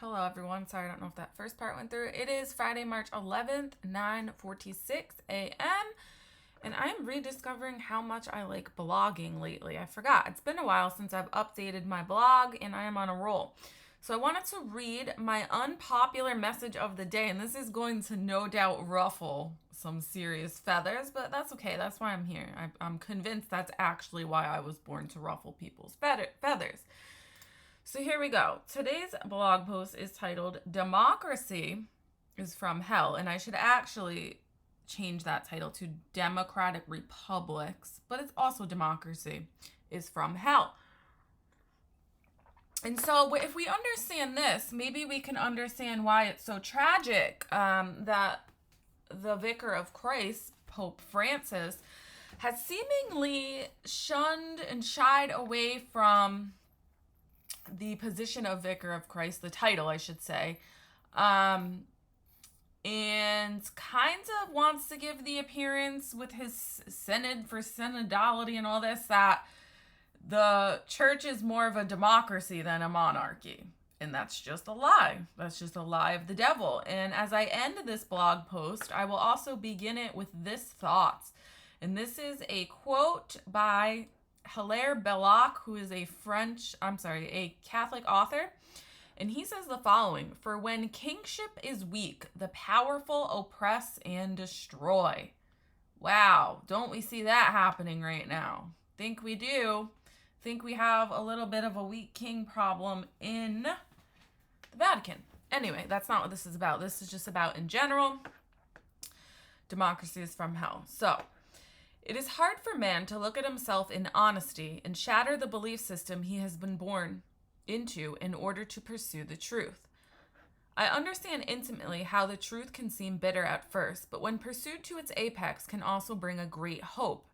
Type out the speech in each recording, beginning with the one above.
Hello, everyone. Sorry, I don't know if that first part went through. It is Friday, March 11th, 9:46 a.m., and I am rediscovering how much I like blogging lately. I forgot. It's been a while since I've updated my blog, and I am on a roll. So I wanted to read my unpopular message of the day, and this is going to no doubt ruffle some serious feathers, but that's okay. That's why I'm here. I'm convinced that's actually why I was born, to ruffle people's feathers. So here we go. Today's blog post is titled Democracy is from Hell. And I should actually change that title to Democratic Republics, but it's also Democracy is from Hell. And so if we understand this, maybe we can understand why it's so tragic that the Vicar of Christ, Pope Francis, has seemingly shunned and shied away from the position of Vicar of Christ, the title, I should say, and kind of wants to give the appearance with his synod for synodality and all this that the church is more of a democracy than a monarchy. And that's just a lie. That's just a lie of the devil. And as I end this blog post, I will also begin it with this thought. And this is a quote by Hilaire Belloc, who is a Catholic author. And he says the following: "For when kingship is weak, the powerful oppress and destroy." Wow, don't we see that happening right now? Think we do. Think we have a little bit of a weak king problem in the Vatican. Anyway, that's not what this is about. This is just about, in general, democracy is from hell. So, it is hard for man to look at himself in honesty and shatter the belief system he has been born into in order to pursue the truth. I understand intimately how the truth can seem bitter at first, but when pursued to its apex can also bring a great hope.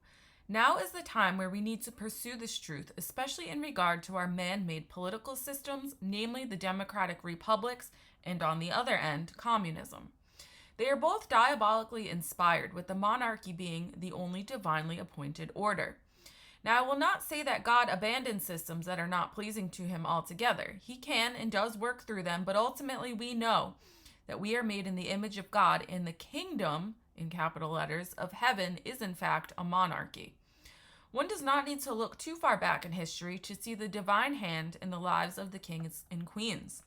Now is the time where we need to pursue this truth, especially in regard to our man-made political systems, namely the democratic republics, and on the other end, communism. They are both diabolically inspired, with the monarchy being the only divinely appointed order. Now, I will not say that God abandons systems that are not pleasing to him altogether. He can and does work through them, but ultimately we know that we are made in the image of God, and the kingdom, in capital letters, of heaven is in fact a monarchy. One does not need to look too far back in history to see the divine hand in the lives of the kings and queens.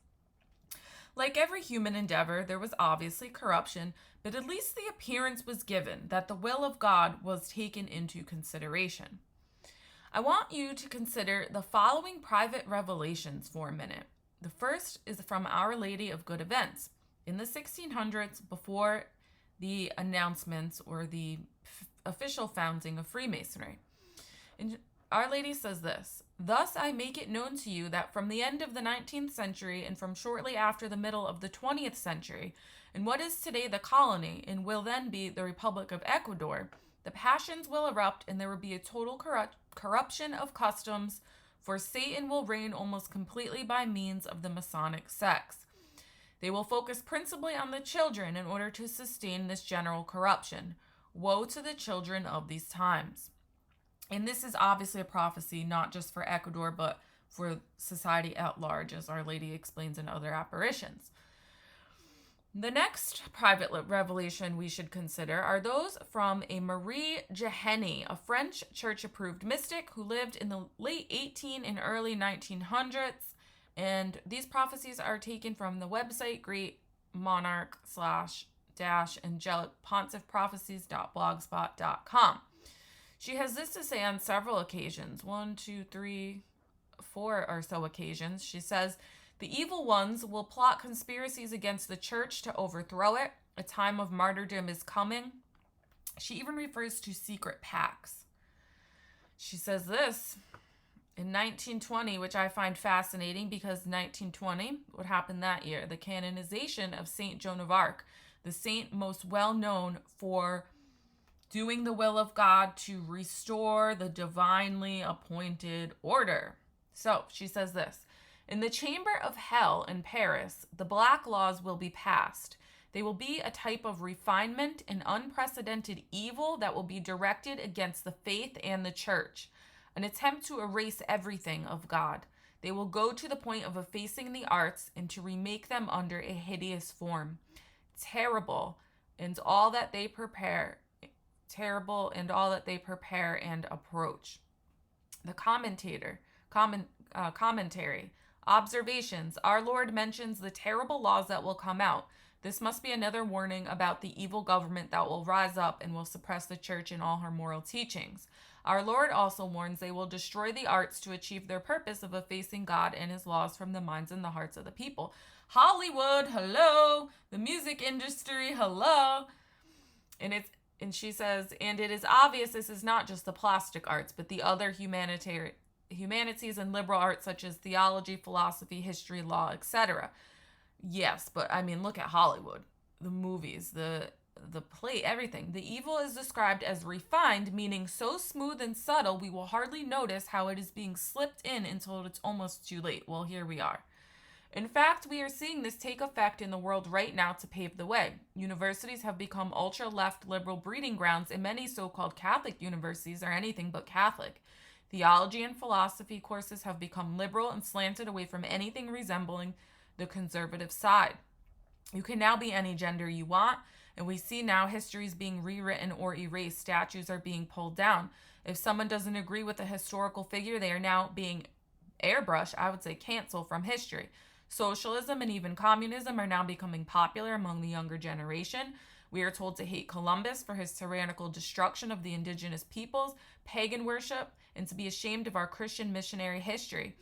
Like every human endeavor, there was obviously corruption, but at least the appearance was given that the will of God was taken into consideration. I want you to consider the following private revelations for a minute. The first is from Our Lady of Good Events. In the 1600s, before the announcements or the official founding of Freemasonry. And Our Lady says this: "Thus I make it known to you that from the end of the 19th century and from shortly after the middle of the 20th century, in what is today the colony and will then be the Republic of Ecuador, the passions will erupt and there will be a total corruption of customs, for Satan will reign almost completely by means of the Masonic sects. They will focus principally on the children in order to sustain this general corruption. Woe to the children of these times." And this is obviously a prophecy not just for Ecuador, but for society at large, as Our Lady explains in other apparitions. The next private revelation we should consider are those from a Marie Geheny, a French church-approved mystic who lived in the late 18 and early 1900s. And these prophecies are taken from the website Great Monarch /angelicpontiffprophecies.blogspot.com. She has this to say on several occasions, 1, 2, 3, 4 or so occasions. She says, "The evil ones will plot conspiracies against the church to overthrow it. A time of martyrdom is coming." She even refers to secret pacts. She says this in 1920, which I find fascinating because 1920, what happened that year? The canonization of Saint Joan of Arc, the saint most well known for doing the will of God to restore the divinely appointed order. So she says this: "In the chamber of hell in Paris, the black laws will be passed. They will be a type of refinement and unprecedented evil that will be directed against the faith and the church, an attempt to erase everything of God. They will go to the point of effacing the arts and to remake them under a hideous form. Terrible, and all that they prepare and approach. The commentary. Observations. Our Lord mentions the terrible laws that will come out. This must be another warning about the evil government that will rise up and will suppress the church and all her moral teachings. Our Lord also warns they will destroy the arts to achieve their purpose of effacing God and his laws from the minds and the hearts of the people. Hollywood, hello. The music industry, hello. And she says, and it is obvious this is not just the plastic arts, but the other humanities and liberal arts such as theology, philosophy, history, law, etc. Yes, but I mean, look at Hollywood. The movies, the play, everything. The evil is described as refined, meaning so smooth and subtle we will hardly notice how it is being slipped in until it's almost too late. Well, here we are. In fact, we are seeing this take effect in the world right now to pave the way. Universities have become ultra-left liberal breeding grounds, and many so-called Catholic universities are anything but Catholic. Theology and philosophy courses have become liberal and slanted away from anything resembling the conservative side. You can now be any gender you want, and we see now histories being rewritten or erased. Statues are being pulled down. If someone doesn't agree with a historical figure, they are now being airbrushed, I would say canceled from history. Socialism and even communism are now becoming popular among the younger generation. We are told to hate Columbus for his tyrannical destruction of the indigenous peoples, pagan worship, and to be ashamed of our Christian missionary history.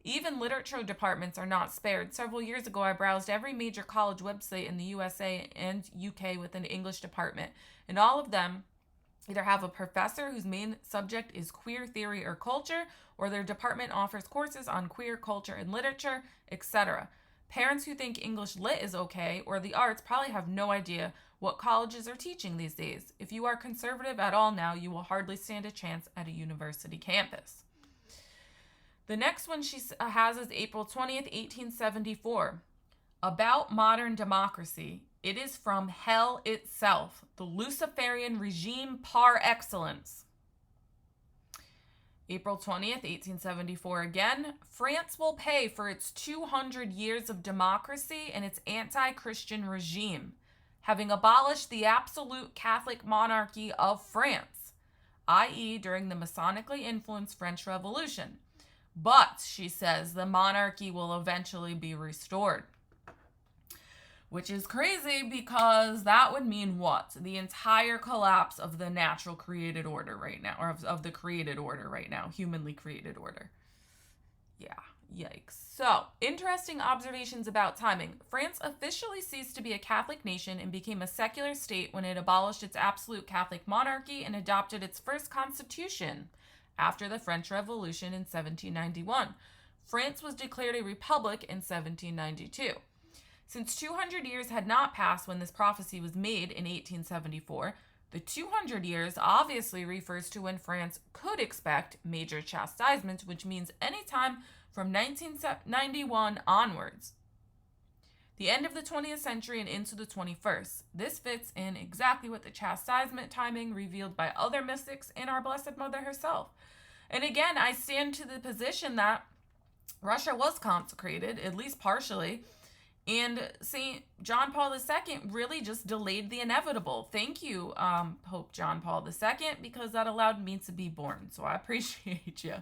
Even literature departments are not spared. Several years ago, I browsed every major college website in the USA and UK with an English department, and all of them either have a professor whose main subject is queer theory or culture, or their department offers courses on queer culture and literature, etc. Parents who think English lit is okay, or the arts, probably have no idea what colleges are teaching these days. If you are conservative at all now, you will hardly stand a chance at a university campus. The next one she has is April 20th, 1874. About modern democracy. It is from hell itself, the Luciferian regime par excellence. April 20th, 1874 again. France will pay for its 200 years of democracy and its anti-Christian regime, having abolished the absolute Catholic monarchy of France, i.e. during the Masonically influenced French Revolution. But, she says, the monarchy will eventually be restored. Which is crazy because that would mean what? The entire collapse of the natural created order right now, or of the created order right now, humanly created order. Yeah, yikes. So, interesting observations about timing. France officially ceased to be a Catholic nation and became a secular state when it abolished its absolute Catholic monarchy and adopted its first constitution after the French Revolution in 1791. France was declared a republic in 1792. Since 200 years had not passed when this prophecy was made in 1874, the 200 years obviously refers to when France could expect major chastisement, which means any time from 1991 onwards. The end of the 20th century and into the 21st. This fits in exactly with the chastisement timing revealed by other mystics and our Blessed Mother herself. And again, I stand to the position that Russia was consecrated, at least partially, and St. John Paul II really just delayed the inevitable. Thank you, Pope John Paul II, because that allowed me to be born. So I appreciate you.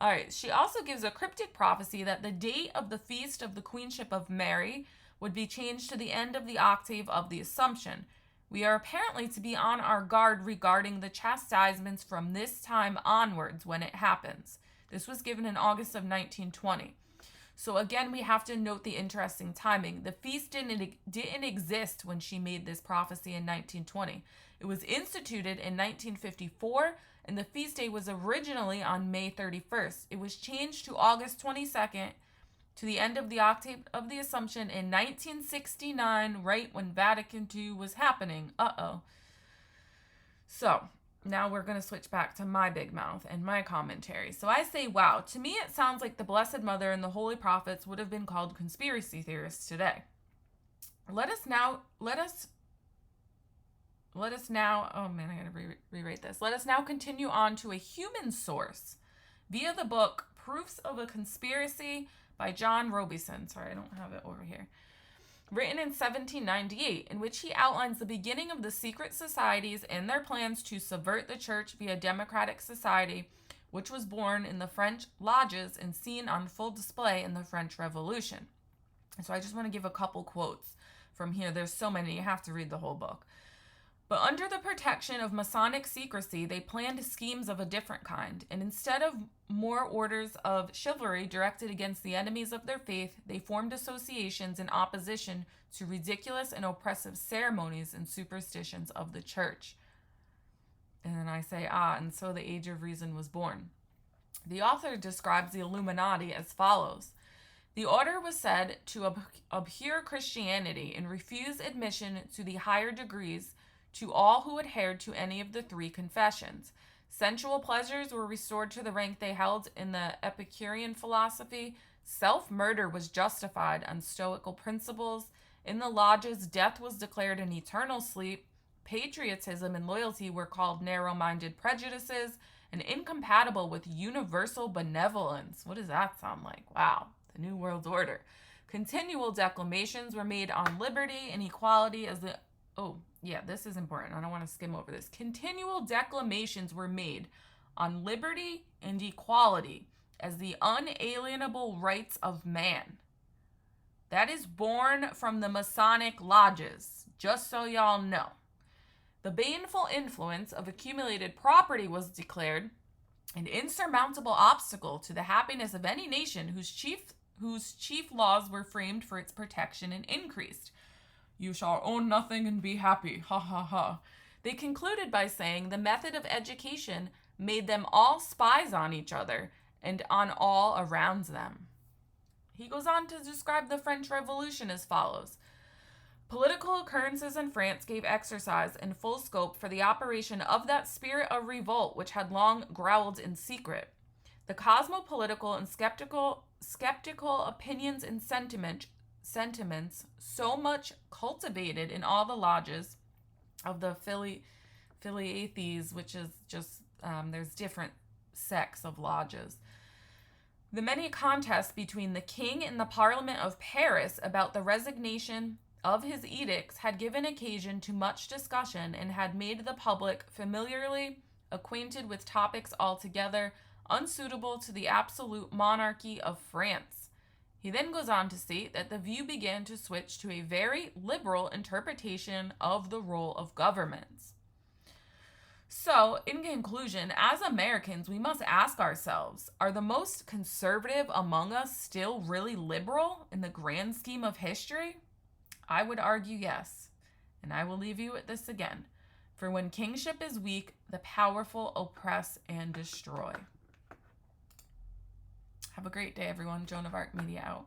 All right. She also gives a cryptic prophecy that the date of the feast of the Queenship of Mary would be changed to the end of the octave of the Assumption. We are apparently to be on our guard regarding the chastisements from this time onwards when it happens. This was given in August of 1920. So again, we have to note the interesting timing. The feast didn't exist when she made this prophecy in 1920. It was instituted in 1954, and the feast day was originally on May 31st. It was changed to August 22nd to the end of the octave of the Assumption in 1969, right when Vatican II was happening. So, now we're going to switch back to my big mouth and my commentary. So I say, wow, to me it sounds like the Blessed Mother and the Holy Prophets would have been called conspiracy theorists today. Let us now, oh man, I gotta rewrite this. Let us now continue on to a human source via the book Proofs of a Conspiracy by John Robison. Sorry, I don't have it over here. Written in 1798, in which he outlines the beginning of the secret societies and their plans to subvert the church via democratic society, which was born in the French lodges and seen on full display in the French Revolution. So I just want to give a couple quotes from here. There's so many, you have to read the whole book. But under the protection of Masonic secrecy, they planned schemes of a different kind, and instead of more orders of chivalry directed against the enemies of their faith, they formed associations in opposition to ridiculous and oppressive ceremonies and superstitions of the church. And then I say, and so the Age of Reason was born. The author describes the Illuminati as follows. The order was said to abhor Christianity and refuse admission to the higher degrees to all who adhered to any of the three confessions. Sensual pleasures were restored to the rank they held in the Epicurean philosophy. Self-murder was justified on Stoical principles. In the lodges, death was declared an eternal sleep. Patriotism and loyalty were called narrow-minded prejudices and incompatible with universal benevolence. What does that sound like? Wow, the New World Order. Continual declamations were made on liberty and equality as the... Oh, yeah, this is important. I don't want to skim over this. Continual declamations were made on liberty and equality as the unalienable rights of man. That is born from the Masonic lodges, just so y'all know. The baneful influence of accumulated property was declared an insurmountable obstacle to the happiness of any nation whose chief laws were framed for its protection and increased. You shall own nothing and be happy. Ha ha ha. They concluded by saying the method of education made them all spies on each other and on all around them. He goes on to describe the French Revolution as follows. Political occurrences in France gave exercise and full scope for the operation of that spirit of revolt which had long growled in secret. The cosmopolitical and skeptical opinions and sentiments so much cultivated in all the lodges of the Philiathes, which is just, there's different sects of lodges. The many contests between the king and the Parliament of Paris about the resignation of his edicts had given occasion to much discussion and had made the public familiarly acquainted with topics altogether unsuitable to the absolute monarchy of France. He then goes on to state that the view began to switch to a very liberal interpretation of the role of governments. So, in conclusion, as Americans, we must ask ourselves, are the most conservative among us still really liberal in the grand scheme of history? I would argue yes, and I will leave you with this again. For when kingship is weak, the powerful oppress and destroy. Have a great day, everyone. Joan of Arc Media out.